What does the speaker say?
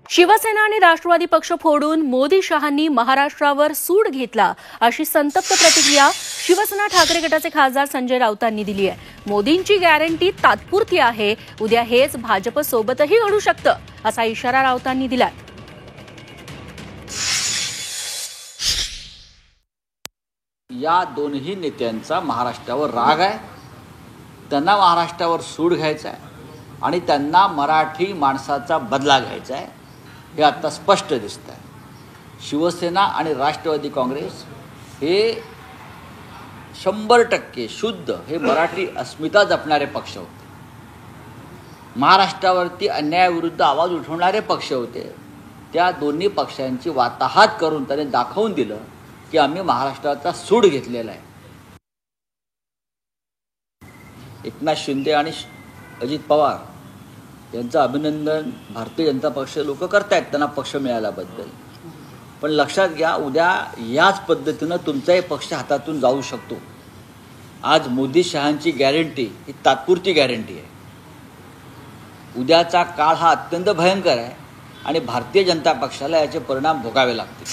शिवसेना आणि राष्ट्रवादी पक्ष फोडून मोदी शहांनी महाराष्ट्रावर सूड घेतला अशी संतप्त प्रतिक्रिया शिवसेना ठाकरे गटाचे खासदार संजय राऊतांनी दिली आहे। मोदींची गॅरंटी तात्पुरती आहे, उद्या हेच भाजप सोबतही घडू शकतं असा इशारा राऊतांनी दिलाय। या दोन्ही नेत्यांचा महाराष्ट्रावर राग आहे, त्यांना महाराष्ट्रावर सूड घ्यायचा आहे आणि त्यांना मराठी माणसाचा बदला घ्यायचा आहे हे आता स्पष्ट दिसतं आहे। शिवसेना आणि राष्ट्रवादी काँग्रेस हे 100% शुद्ध हे मराठी अस्मिता जपणारे पक्ष होते, महाराष्ट्रावरती अन्यायाविरुद्ध आवाज उठवणारे पक्ष होते। त्या दोन्ही पक्षांची वाताहत करून त्याने दाखवून दिलं की आम्ही महाराष्ट्राचा सूड घेतलेला आहे। एकनाथ शिंदे आणि अजित पवार यांचं अभिनंदन भारतीय जनता पक्ष लोक करतायत त्यांना पक्ष मिळाल्याबद्दल, पण लक्षात घ्या उद्या याच पद्धतीनं तुमचाही पक्ष हातातून जाऊ शकतो। आज मोदी शहांची गॅरंटी ही तात्पुरती गॅरंटी आहे, उद्याचा काळ हा अत्यंत भयंकर आहे आणि भारतीय जनता पक्षाला याचे परिणाम भोगावे लागतील।